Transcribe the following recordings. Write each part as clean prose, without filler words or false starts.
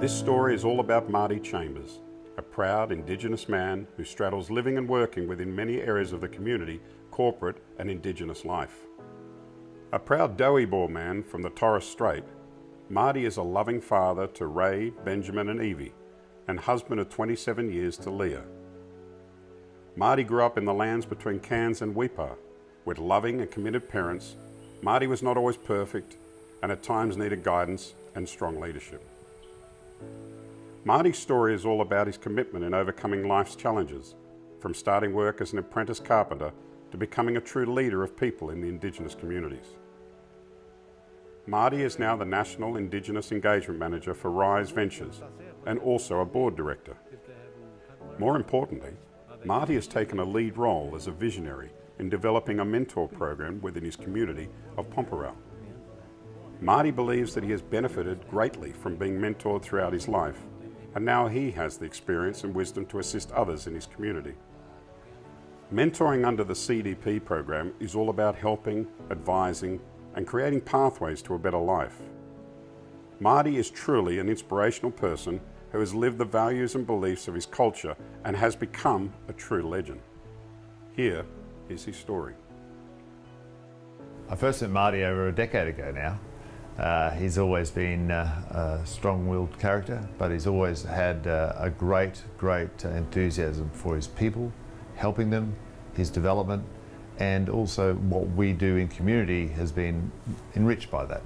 This story is all about Marty Chambers, a proud Indigenous man who straddles living and working within many areas of the community, corporate and Indigenous life. A proud Dowie-Bor man from the Torres Strait, Marty is a loving father to Ray, Benjamin and Evie, and husband of 27 years to Leah. Marty grew up in the lands between Cairns and Weipa. With loving and committed parents, Marty was not always perfect and at times needed guidance and strong leadership. Marty's story is all about his commitment in overcoming life's challenges, from starting work as an apprentice carpenter to becoming a true leader of people in the Indigenous communities. Marty is now the National Indigenous Engagement Manager for RISE Ventures and also a board director. More importantly, Marty has taken a lead role as a visionary in developing a mentor program within his community of Pormpuraaw. Marty believes that he has benefited greatly from being mentored throughout his life, and now he has the experience and wisdom to assist others in his community. Mentoring under the CDP program is all about helping, advising, and creating pathways to a better life. Marty is truly an inspirational person who has lived the values and beliefs of his culture and has become a true legend. Here is his story. I first met Marty over a decade ago now. He's always been a strong-willed character, but he's always had a great enthusiasm for his people, helping them, his development, and also what we do in community has been enriched by that.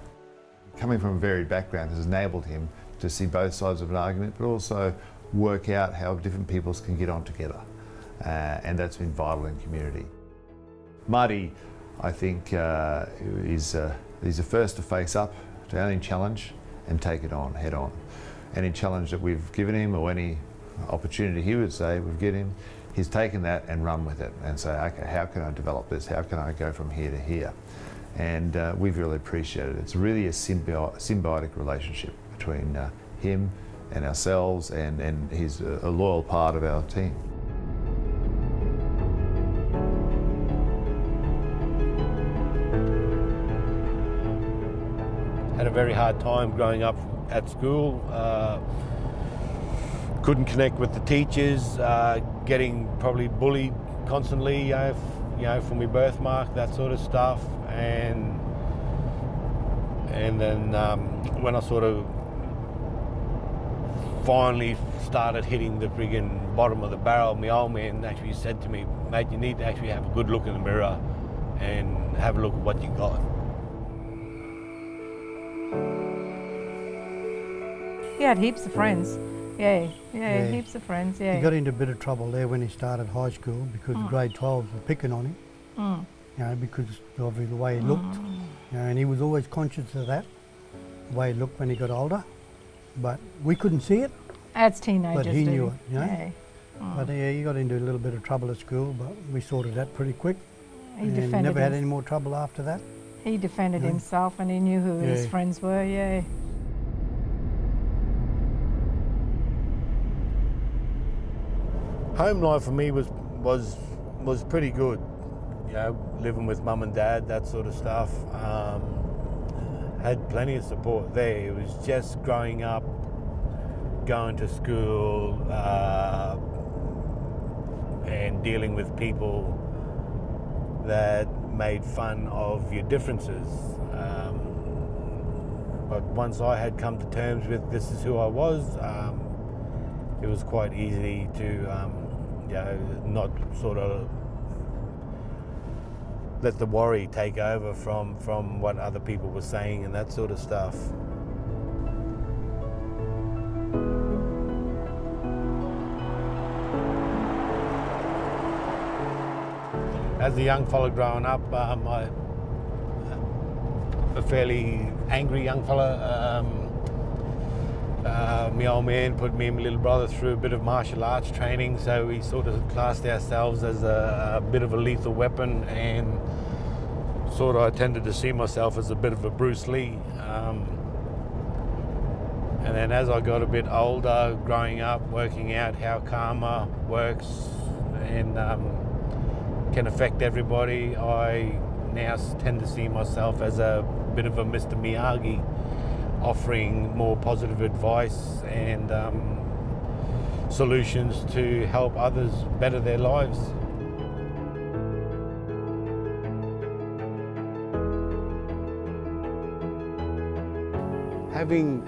Coming from a varied background has enabled him to see both sides of an argument, but also work out how different peoples can get on together, and that's been vital in community. Marty, I think, he's the first to face up to any challenge and take it on, head on. Any challenge that we've given him or any opportunity he would say we've given him, he's taken that and run with it and say, okay, how can I develop this? How can I go from here to here? And we've really appreciated it. It's really a symbiotic relationship between him and ourselves, and he's a loyal part of our team. Had a very hard time growing up at school. Couldn't connect with the teachers, getting probably bullied constantly, from my birthmark, that sort of stuff. And then when I sort of finally started hitting the friggin' bottom of the barrel, my old man actually said to me, mate, you need to actually have a good look in the mirror and have a look at what you got. He had heaps of friends. Yeah, heaps of friends, yeah. He got into a bit of trouble there when he started high school because grade 12s were picking on him, because of the way he looked. And he was always conscious of that, the way he looked when he got older. But we couldn't see it. As teenagers but he do. knew it, Yeah. But he got into a little bit of trouble at school, but we sorted that pretty quick. He and never had any more trouble after that. He defended himself and he knew who his friends were, yeah. Home life for me was pretty good, living with mum and dad, that sort of stuff. Had plenty of support there. It was just growing up, going to school, and dealing with people that made fun of your differences. But once I had come to terms with this is who I was, it was quite easy to not sort of let the worry take over from what other people were saying and that sort of stuff. As a young fella growing up, a fairly angry young fella. My old man put me and my little brother through a bit of martial arts training, so we sort of classed ourselves as a bit of a lethal weapon, and sort of I tended to see myself as a bit of a Bruce Lee. And then as I got a bit older, growing up, working out how karma works and can affect everybody, I now tend to see myself as a bit of a Mr. Miyagi, offering more positive advice and solutions to help others better their lives. Having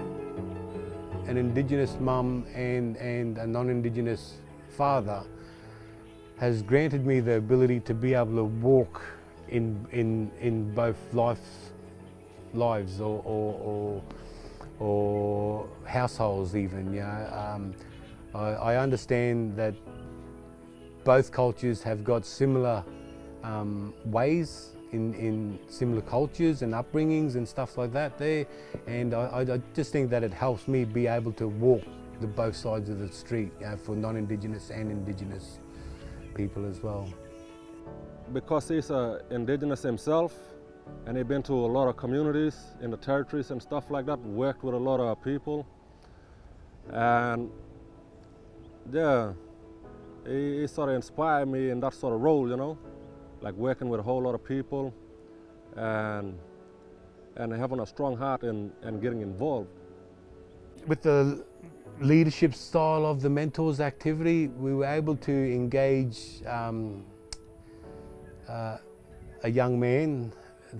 an Indigenous mum and a non-Indigenous father has granted me the ability to be able to walk in both lives or households even. You know, I understand that both cultures have got similar ways in similar cultures and upbringings and stuff like that there, and I just think that it helps me be able to walk the both sides of the street, you know, for non-Indigenous and Indigenous people as well. Because he's Indigenous himself, and he's been to a lot of communities in the territories and stuff like that, worked with a lot of people, and yeah, he sort of inspired me in that sort of role, you know, like working with a whole lot of people and having a strong heart and getting involved. With the leadership style of the mentors activity, we were able to engage a young man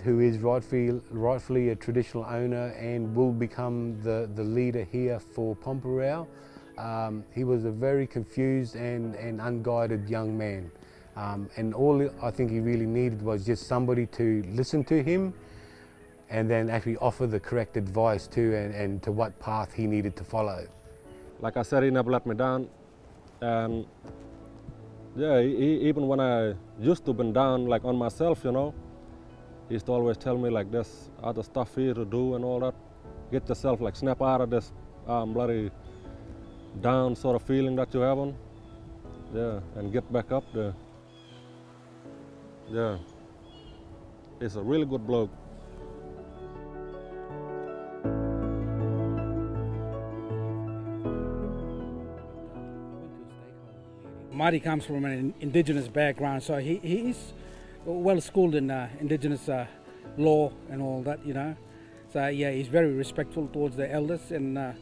who is rightfully a traditional owner and will become the leader here for Pormpuraaw. He was a very confused and unguided young man. And all I think he really needed was just somebody to listen to him and then actually offer the correct advice to and to what path he needed to follow. Like I said, he never let me down. And yeah, even when I used to been down like on myself, you know, he used to always tell me like there's other stuff here to do and all that. Get yourself like snap out of this bloody down sort of feeling that you're having. Yeah, and get back up there. Yeah, he's a really good bloke. Marty comes from an Indigenous background, so he's well schooled in Indigenous law and all that, you know. So yeah, he's very respectful towards the elders and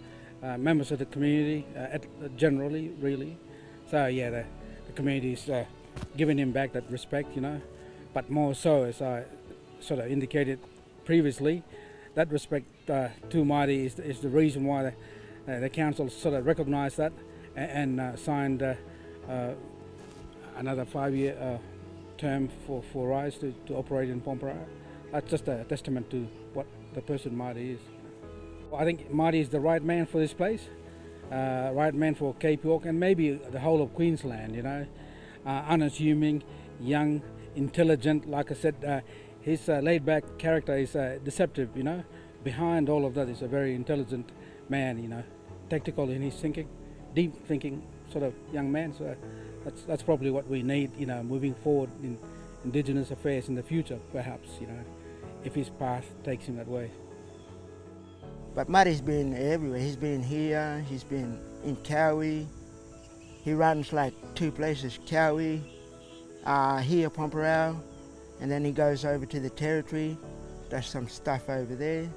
members of the community generally, really. So yeah, the community's giving him back that respect, you know. But more so, as I sort of indicated previously, that respect to Marty is the reason why the council sort of recognised that and signed another 5-year term for RISE to operate in Pormpuraaw. That's just a testament to what the person Marty is. I think Marty is the right man for this place, right man for Cape York and maybe the whole of Queensland, you know. Unassuming, young, intelligent, like I said, his laid-back character is deceptive, you know. Behind all of that is a very intelligent man, you know, tactical in his thinking, deep thinking sort of young man. So that's probably what we need, you know, moving forward in Indigenous affairs in the future, perhaps, you know, if his path takes him that way. But Marty's been everywhere. He's been here, he's been in Cowie. He runs like 2 places, Cowie, here Pormpuraaw, and then he goes over to the territory, does some stuff over there,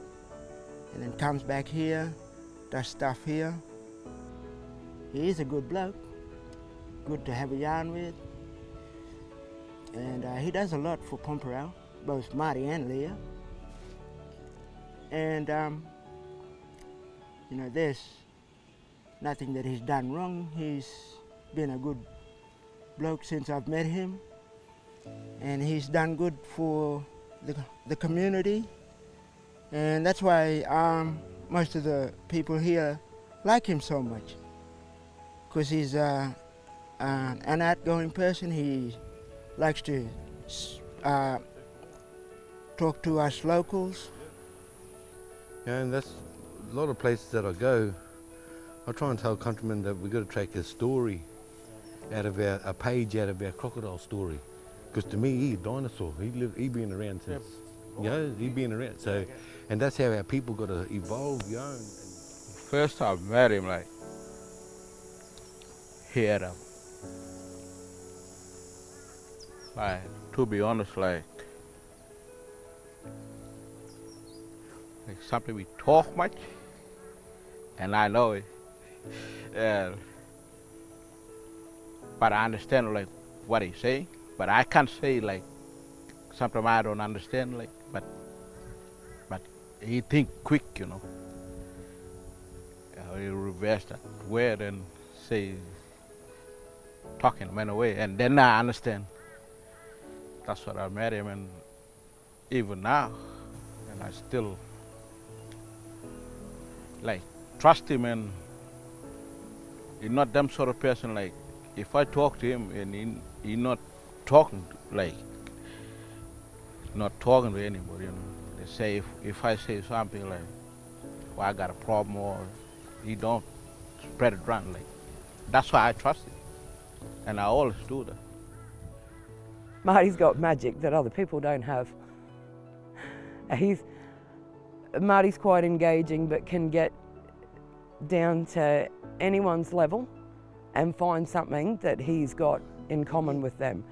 and then comes back here, does stuff here. He is a good bloke, good to have a yarn with, and he does a lot for Pormpuraaw, both Marty and Leah. And you know, there's nothing that he's done wrong. He's been a good bloke since I've met him, and he's done good for the community, and that's why most of the people here like him so much, because he's an outgoing person. He likes to talk to us locals. Yeah, and that's a lot of places that I go. I try and tell countrymen that we've got to take a story out of a page out of our crocodile story. Because to me, he's a dinosaur. He been around since, you know, he been around. So, and that's how our people got to evolve, you know. First time I met him, like, he had a, like, to be honest, like, Like sometimes we talk much, and I know it. But I understand like what he's saying, but I can't say like sometimes I don't understand like, but he think quick, you know. He reverse that word and say talking in a way, and then I understand. That's what I met him, and even now, and I still like trust him, and he's not them sort of person like if I talk to him and he not talking like not talking to anybody, you know. They say if I say something like, well, I got a problem, or he don't spread it around, like that's why I trust him, and I always do that. Marty's got magic that other people don't have. Marty's quite engaging, but can get down to anyone's level and find something that he's got in common with them.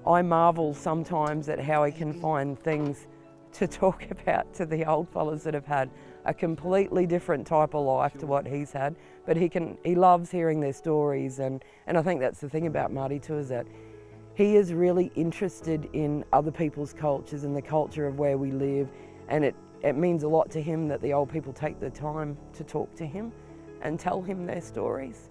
I marvel sometimes at how he can find things to talk about to the old fellas that have had a completely different type of life to what he's had, but he loves hearing their stories, and I think that's the thing about Marty too, is that he is really interested in other people's cultures and the culture of where we live, and it means a lot to him that the old people take the time to talk to him and tell him their stories.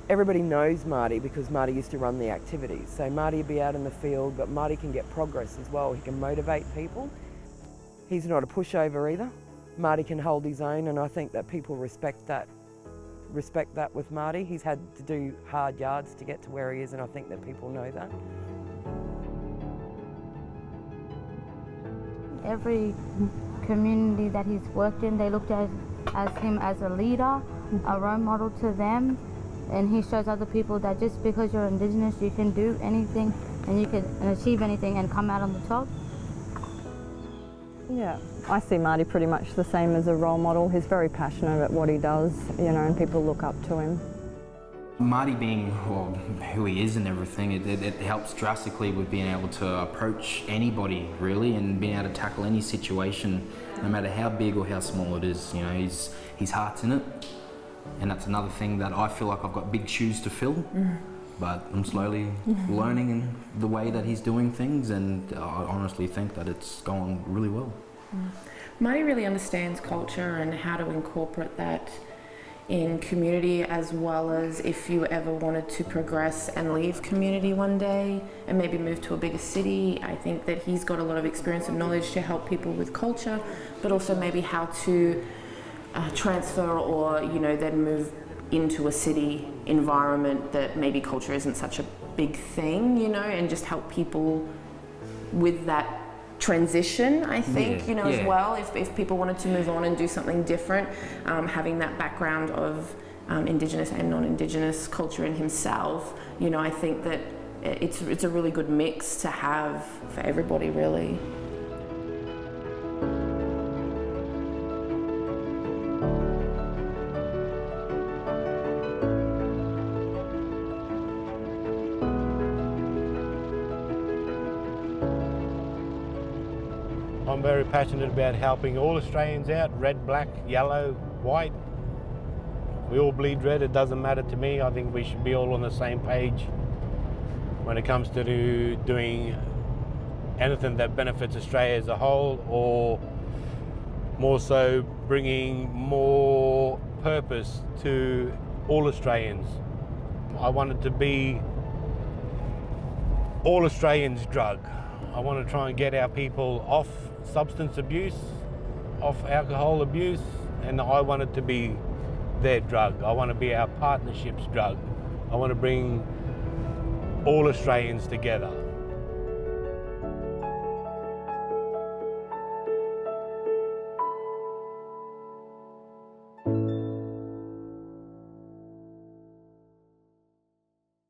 Everybody knows Marty because Marty used to run the activities. So Marty would be out in the field, but Marty can get progress as well. He can motivate people. He's not a pushover either. Marty can hold his own, and I think that people respect that with Marty. He's had to do hard yards to get to where he is, and I think that people know that. Every community that he's worked in, they looked at him as a leader, a role model to them, and he shows other people that just because you're Indigenous, you can do anything and you can achieve anything and come out on the top. Yeah, I see Marty pretty much the same as a role model. He's very passionate at what he does, you know, and people look up to him. Marty being who he is and everything, it helps drastically with being able to approach anybody really, and being able to tackle any situation, no matter how big or how small it is. You know, his heart's in it, and that's another thing that I feel like I've got big shoes to fill. But I'm slowly learning in the way that he's doing things, and I honestly think that it's going really well. Marty really understands culture and how to incorporate that in community, as well as if you ever wanted to progress and leave community one day and maybe move to a bigger city. I think that he's got a lot of experience and knowledge to help people with culture, but also maybe how to transfer or, you know, then move into a city environment that maybe culture isn't such a big thing, you know, and just help people with that transition, I think, you know, as well. If people wanted to move on and do something different, having that background of Indigenous and non-Indigenous culture in himself, you know, I think that it's a really good mix to have for everybody, really. I'm very passionate about helping all Australians out, red, black, yellow, white. We all bleed red, it doesn't matter to me. I think we should be all on the same page when it comes to doing anything that benefits Australia as a whole, or more so bringing more purpose to all Australians. I want it to be all Australians' drug. I want to try and get our people off substance abuse, off alcohol abuse, and I want it to be their drug. I want to be our partnership's drug. I want to bring all Australians together.